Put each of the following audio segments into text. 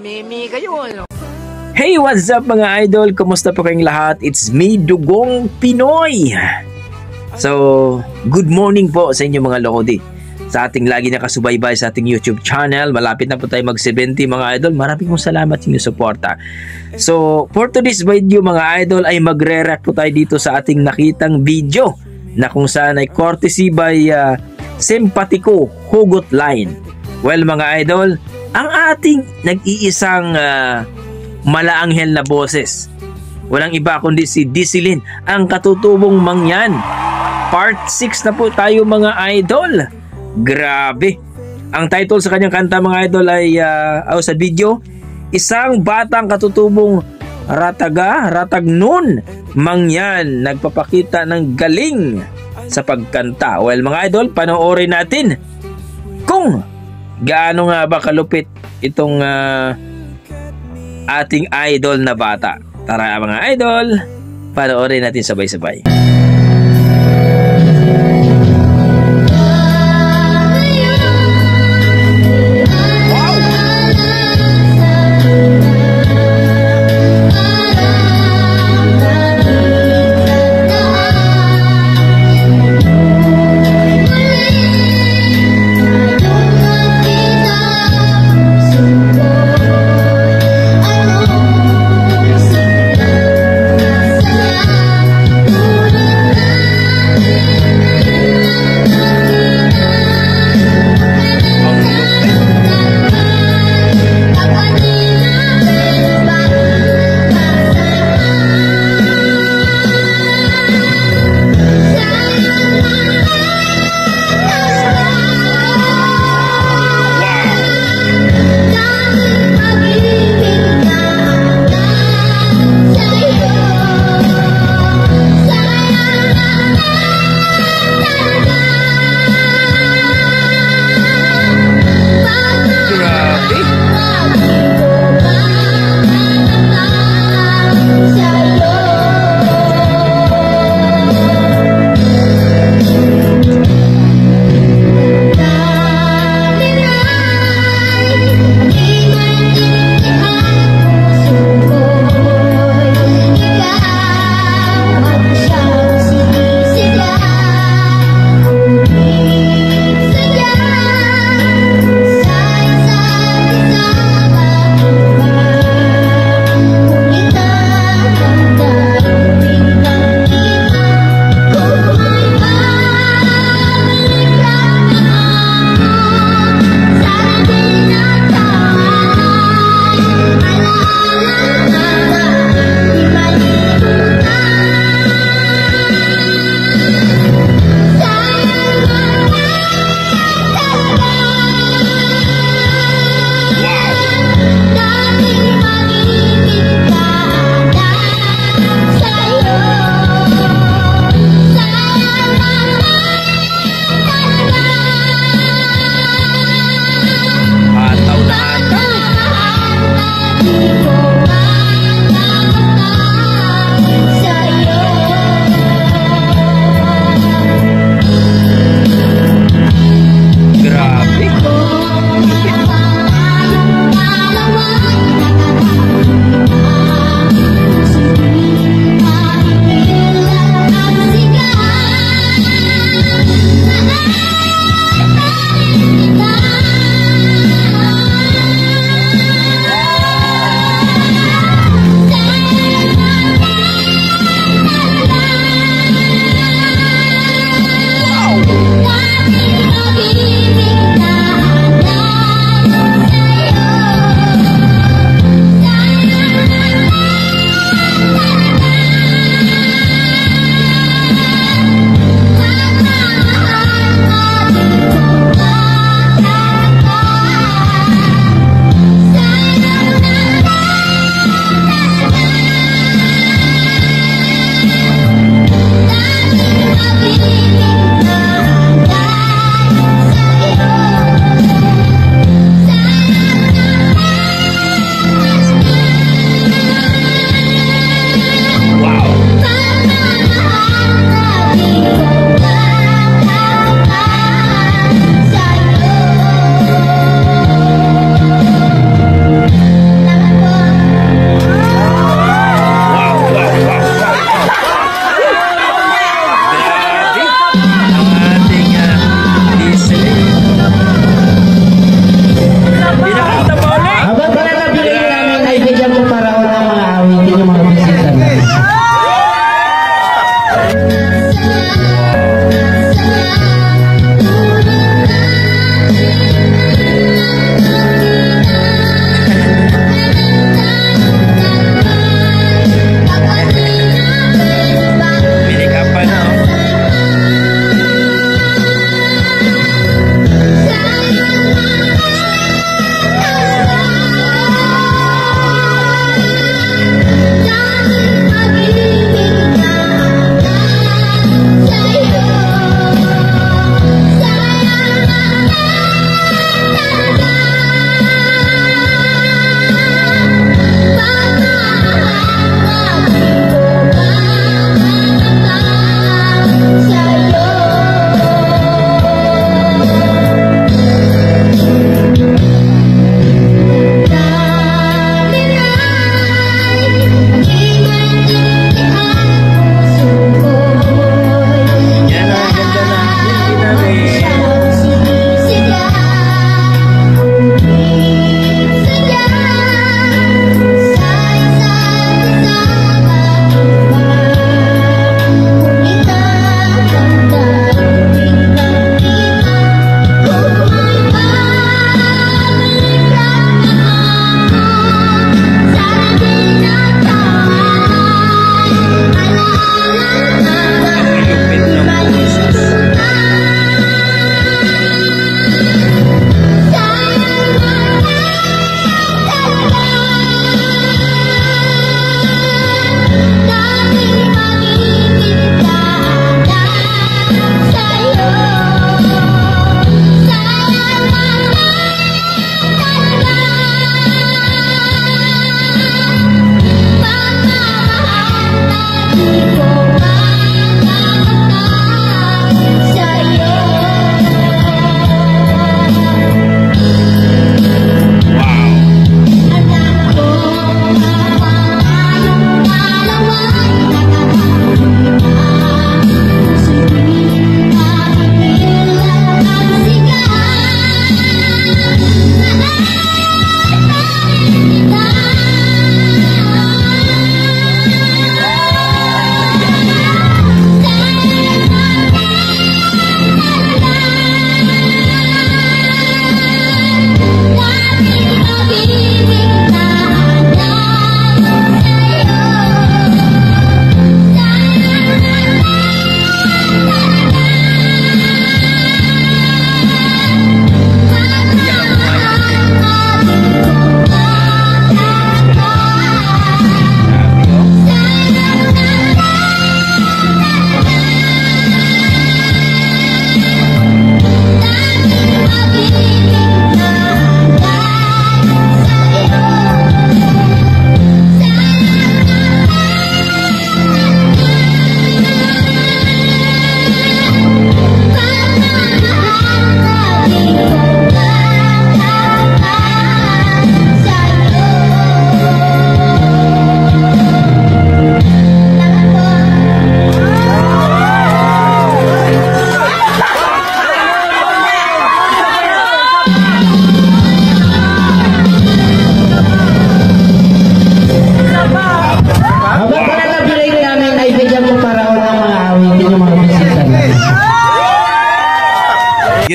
namimi kayo, ano? Hey, what's up mga idol? Kumusta po kayong lahat? It's me, Dugong Pinoy. So, good morning po sa inyo mga Lodi. Sa ating lagi nakasubaybay sa ating YouTube channel. Malapit na po tayo mag-70 mga idol. Maraming pong salamat sa inyong suporta. So, for today's video mga idol ay magre-react po tayo dito sa ating nakitang video na kung saan ay courtesy by Simpatico Hugot Line. Well mga idol, ang ating nag-iisang malaanghel na boses, walang iba kundi si Dizilin, ang katutubong mangyan. Part 6 na po tayo mga idol. Grabe. Ang title sa kanyang kanta mga idol ay sa video, isang batang katutubong ratagnon mangyan, nagpapakita ng galing sa pagkanta. Well mga idol, panoorin natin kung gaano nga ba kalupit itong ating idol na bata. Tara mga idol, panoorin natin sabay-sabay. Una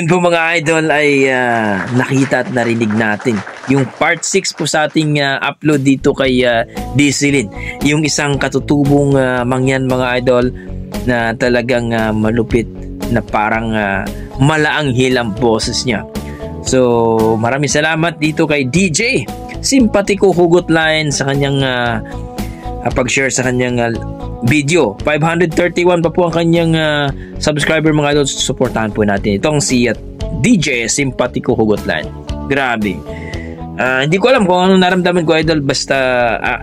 po mga idol ay nakita at narinig natin yung part 6 po sa ating upload dito kay Dizilin. Yung isang katutubong mangyan mga idol na talagang malupit na parang malaang hilang boses niya. So maraming salamat dito kay DJ Simpatiko Hugot Line sa kanyang pag-share sa kanyang video. 531 pa po ang kanyang subscriber mga idol. Supportahan po natin itong si DJ Simpatiko Hugot Line. Grabe. Hindi ko alam kung anong naramdaman ko idol, basta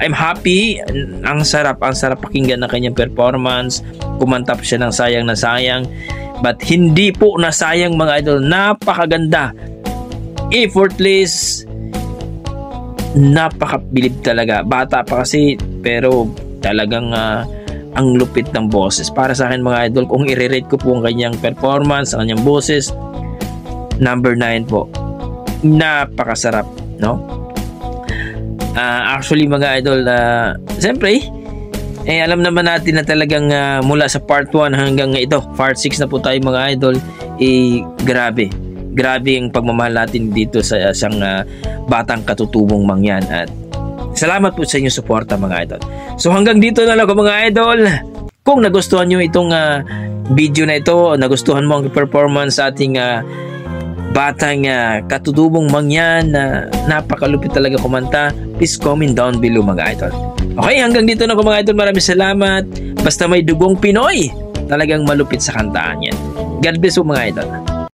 I'm happy. Ang sarap pakinggan ng kanyang performance. Kumanta po siya ng sayang na sayang, but hindi po nasayang mga idol. Napakaganda, effortless, napakabilib talaga. Bata pa kasi pero talagang ang lupit ng boses. Para sa akin mga idol, kung i-rate ko po ang kanyang performance, ang kanyang boses, number 9 po. Napakasarap, no? Actually mga idol, siyempre alam naman natin na talagang mula sa part 1 hanggang ito, part 6 na po tayo mga idol, grabe ang pagmamahal natin dito sa isang batang katutubong mangyan. At salamat po sa inyong suporta mga idol. So hanggang dito na lang mga idol. Kung nagustuhan nyo itong video na ito, nagustuhan mo ang performance sa ating batang katutubong mangyan na napakalupit talaga kumanta, please comment down below mga idol. Okay, hanggang dito na mga idol. Maraming salamat. Basta may dugong Pinoy, talagang malupit sa kantaan yan. God bless po mga idol.